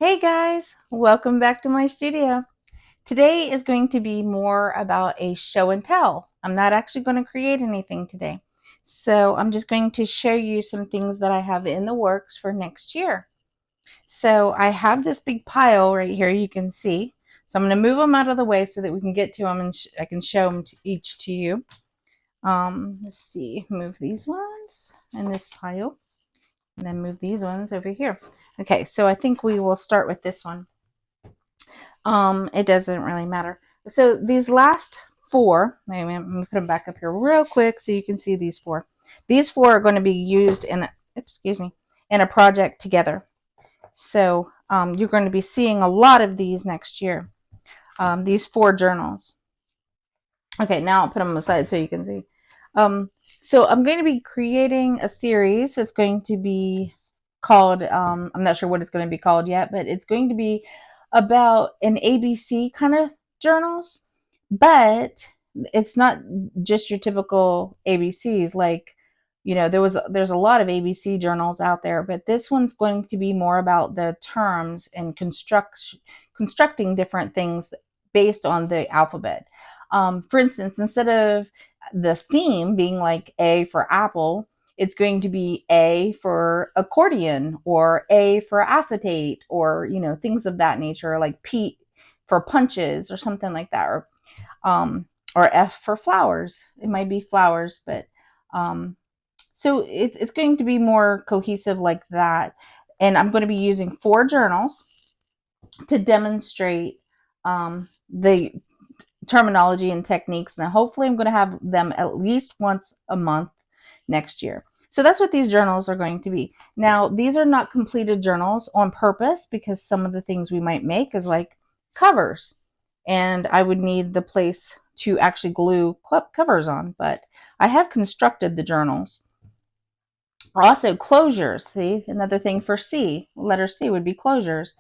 Hey guys, welcome back to my studio. Today is going to be more about a show and tell. I'm not actually going to create anything today. So I'm just going to show you some things that I have in the works for next year. So I have this big pile right here you can see. So I'm going to move them out of the way so that we can get to them and I can show them each to you. Let's see, move these ones in this pile and then move these ones over here. Okay, so I think we will start with this one. It doesn't really matter. So these last four, I'm going to put them back up here real quick so you can see these four. These four are going to be used in in a project together. So you're going to be seeing a lot of these next year. These four journals. Okay, now I'll put them aside so you can see. So I'm going to be creating a series. It's going to be called, I'm not sure what it's going to be called yet, but it's going to be about an ABC kind of journals, but it's not just your typical ABCs. Like, there's a lot of ABC journals out there, but this one's going to be more about the terms and constructing different things based on the alphabet. For instance, instead of the theme being like A for apple, it's going to be A for accordion or A for acetate or, things of that nature, like P for punches or something like that, or F for flowers. It might be flowers, but so it's going to be more cohesive like that. And I'm going to be using four journals to demonstrate the terminology and techniques. And hopefully I'm going to have them at least once a month next year. So that's what these journals are going to be. Now, these are not completed journals on purpose because some of the things we might make is like covers. And I would need the place to actually glue covers on, but I have constructed the journals. Also, closures. See, another thing for C, letter C would be closures.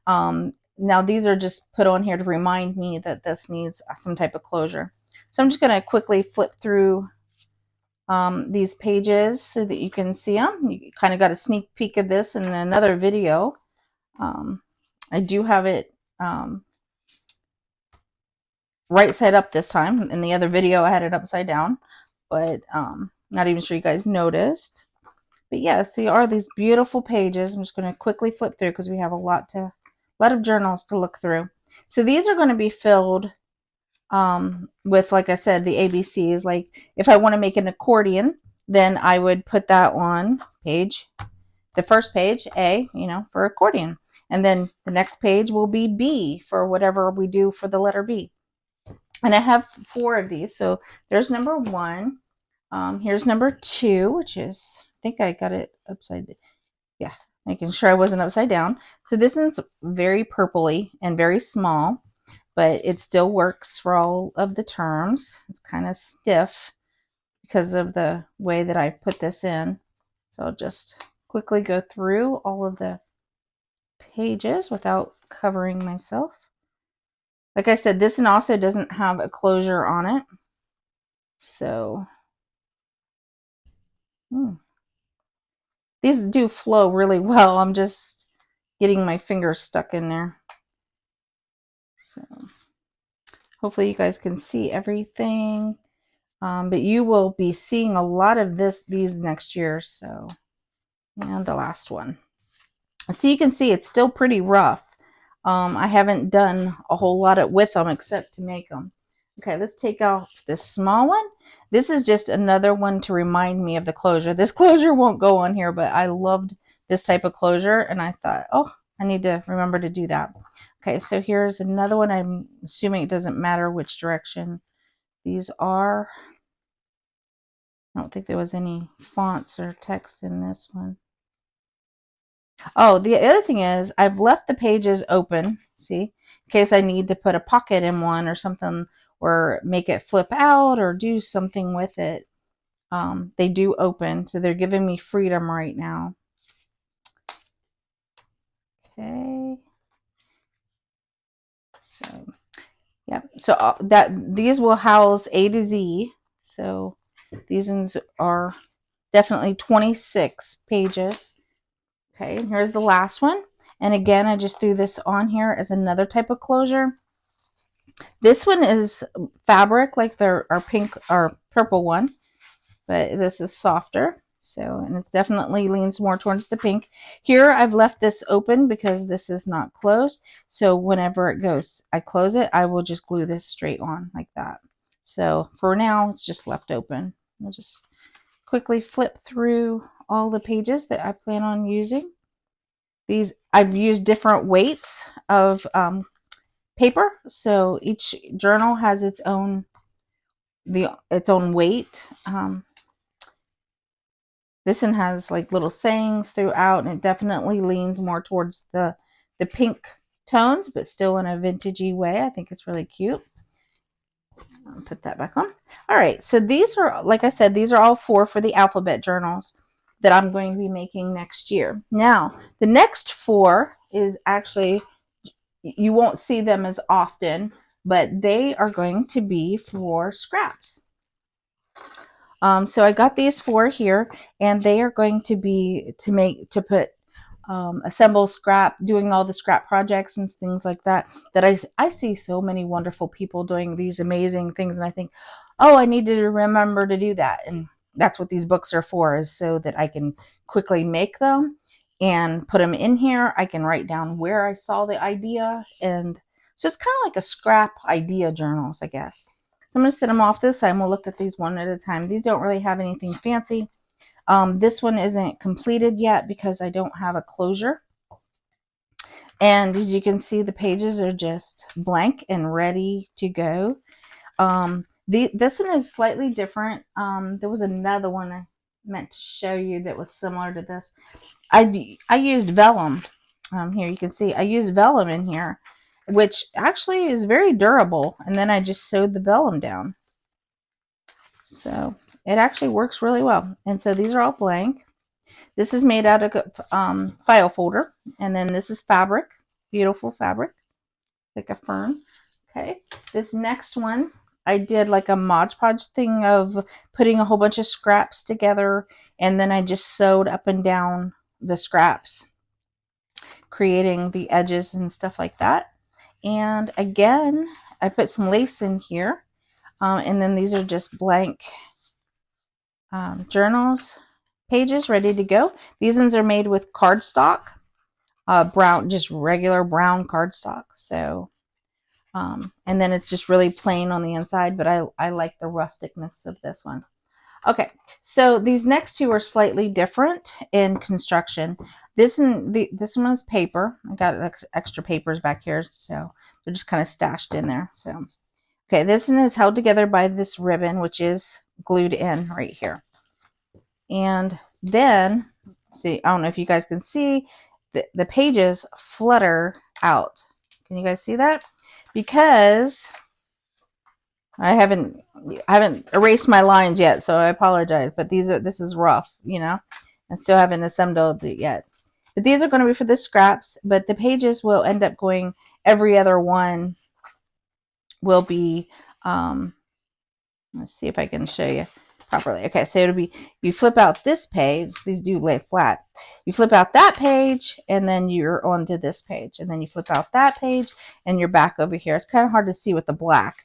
Now, these are just put on here to remind me that this needs some type of closure. So I'm just going to quickly flip through these pages so that you can see them. You kind of got a sneak peek of this in another video. I do have it right side up this time. In the other video, I had it upside down, but not even sure you guys noticed. But yeah, see, are these beautiful pages. I'm just going to quickly flip through because we have a lot of journals to look through. So these are going to be filled with, like I said, the ABCs. Like if I want to make an accordion, then I would put that on the first page, A, for accordion. And then the next page will be B for whatever we do for the letter B. And I have four of these. So there's number one. Here's number two, which is, I think I got it upside down. Yeah, making sure I wasn't upside down. So this is very purpley and very small, but it still works for all of the terms. It's kind of stiff because of the way that I put this in. So I'll just quickly go through all of the pages without covering myself. Like I said, this one also doesn't have a closure on it. So these do flow really well. I'm just getting my fingers stuck in there. So hopefully you guys can see everything. But you will be seeing a lot of these next year. So, and the last one. So you can see it's still pretty rough. I haven't done a whole lot with them except to make them. Okay, let's take off this small one. This is just another one to remind me of the closure. This closure won't go on here, but I loved this type of closure, and I thought, oh, I need to remember to do that. Okay, so here's another one. I'm assuming it doesn't matter which direction these are. I don't think there was any fonts or text in this one. Oh, the other thing is I've left the pages open, see, in case I need to put a pocket in one or something, or make it flip out or do something with it. They do open, so they're giving me freedom right now. Okay. So, yeah. So these will house A to Z. So these ones are definitely 26 pages. Okay, and here's the last one. And again, I just threw this on here as another type of closure. This one is fabric, like our pink or purple one, but this is softer. So, and it's definitely leans more towards the pink. Here, I've left this open because this is not closed. So whenever it goes, I close it, I will just glue this straight on like that. So for now, it's just left open. I'll just quickly flip through all the pages that I plan on using. These, I've used different weights of paper. So each journal has its own weight. This one has like little sayings throughout, and it definitely leans more towards the pink tones, but still in a vintagey way. I think it's really cute. I'll put that back on. All right, so these are, like I said, these are all 4 for the alphabet journals that I'm going to be making next year. Now, the next 4 is actually, you won't see them as often, but they are going to be for scraps. So I got these 4 here, and they are going to be to put assemble scrap, doing all the scrap projects and things like that. That I see so many wonderful people doing these amazing things, and I think, oh, I need to remember to do that. And that's what these books are for, is so that I can quickly make them and put them in here. I can write down where I saw the idea, and so it's kind of like a scrap idea journals, I guess. So I'm going to set them off this side, and we'll look at these one at a time. These don't really have anything fancy. This one isn't completed yet because I don't have a closure. And as you can see, the pages are just blank and ready to go. This one is slightly different. There was another one I meant to show you that was similar to this. I used vellum. Here you can see I used vellum in here, which actually is very durable. And then I just sewed the vellum down. So it actually works really well. And so these are all blank. This is made out of file folder. And then this is fabric. Beautiful fabric. Like a fern. Okay. This next one, I did like a Mod Podge thing of putting a whole bunch of scraps together. And then I just sewed up and down the scraps, creating the edges and stuff like that. And again, I put some lace in here. And then these are just blank journals pages ready to go. These ones are made with cardstock, brown, just regular brown cardstock. So, and then it's just really plain on the inside, but I like the rusticness of this one. Okay, so these next 2 are slightly different in construction. This one is paper. I got extra papers back here, so they're just kind of stashed in there. So, okay, this one is held together by this ribbon, which is glued in right here. And then, see, I don't know if you guys can see, the pages flutter out. Can you guys see that? Because I haven't erased my lines yet, so I apologize. But this is rough, you know. I still haven't assembled it yet. But these are going to be for the scraps. But the pages will end up going, every other one will be. Let's see if I can show you properly. Okay, so it'll be, you flip out this page. These do lay flat. You flip out that page, and then you're onto this page, and then you flip out that page, and you're back over here. It's kind of hard to see with the black.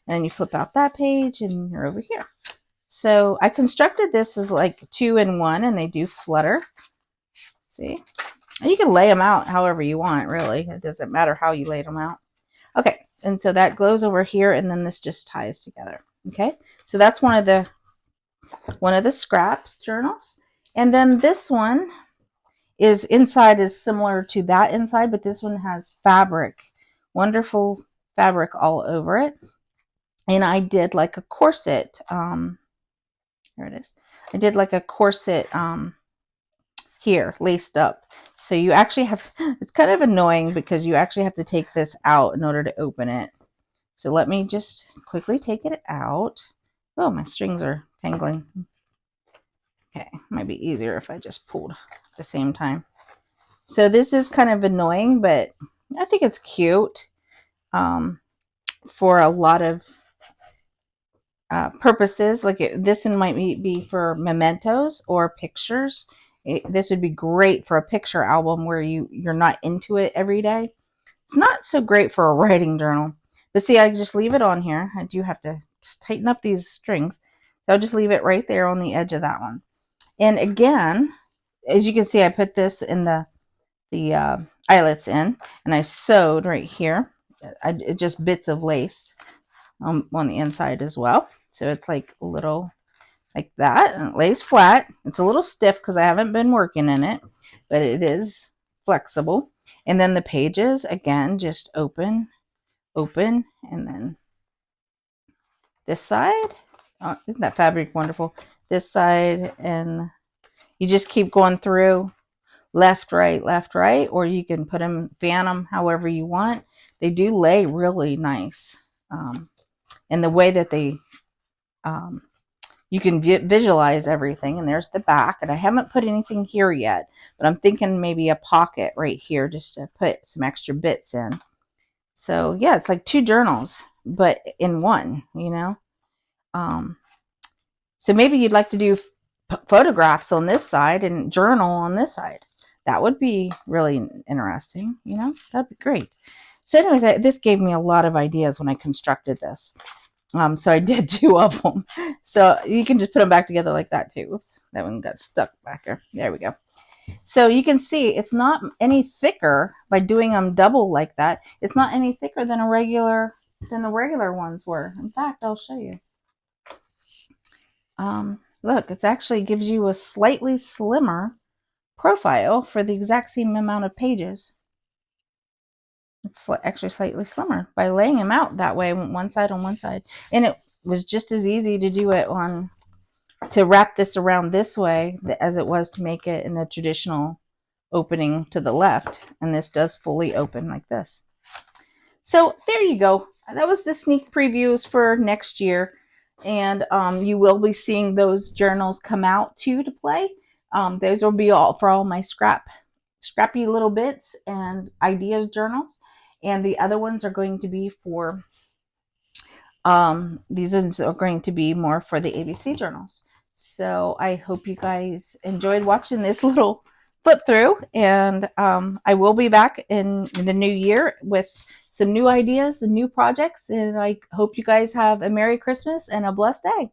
And then you flip out that page, and you're over here. So I constructed this as like 2 in 1, and they do flutter. See? And you can lay them out however you want, really. It doesn't matter how you lay them out. Okay, and so that goes over here, and then this just ties together. Okay, so that's one of the scraps journals. And then this one is inside is similar to that inside, but this one has fabric, wonderful fabric all over it. And I did like a corset. There it is. I did like a corset here, laced up. So you actually have, it's kind of annoying because you actually have to take this out in order to open it. So let me just quickly take it out. Oh, my strings are tangling. Okay, might be easier if I just pulled at the same time. So this is kind of annoying, but I think it's cute for a lot of purposes. Like this one might be for mementos or pictures. This would be great for a picture album where you're not into it every day. It's not so great for a writing journal. But see, I just leave it on here. I do have to just tighten up these strings. So I'll just leave it right there on the edge of that one. And again, as you can see, I put this in the eyelets in, and I sewed right here. Just bits of lace on the inside as well. So it's like a little like that, and it lays flat. It's a little stiff because I haven't been working in it, but it is flexible. And then the pages, again, just open, open, and then this side. Oh, isn't that fabric wonderful? This side, and you just keep going through left, right, or you can put them, fan them however you want. They do lay really nice. And the way that they, you can visualize everything. And there's the back. And I haven't put anything here yet, but I'm thinking maybe a pocket right here just to put some extra bits in. So yeah, it's like 2 journals, but in one, you know. So maybe you'd like to do photographs on this side and journal on this side. That would be really interesting, you know. That'd be great. So anyways, this gave me a lot of ideas when I constructed this. So I did 2 of them. So you can just put them back together like that too. Oops, that one got stuck back there. There we go. So you can see it's not any thicker by doing them double like that. It's not any thicker than the regular ones were. In fact, I'll show you. Look, it actually gives you a slightly slimmer profile for the exact same amount of pages. It's actually slightly slimmer by laying them out that way, one side on one side. And it was just as easy to do it to wrap this around this way as it was to make it in a traditional opening to the left. And this does fully open like this. So there you go. That was the sneak previews for next year. And you will be seeing those journals come out too to play. Those will be all for all my scrappy little bits and ideas journals. And the other ones are going to be for, these ones are going to be more for the ABC journals. So I hope you guys enjoyed watching this little flip through. And I will be back in the new year with some new ideas and new projects. And I hope you guys have a Merry Christmas and a blessed day.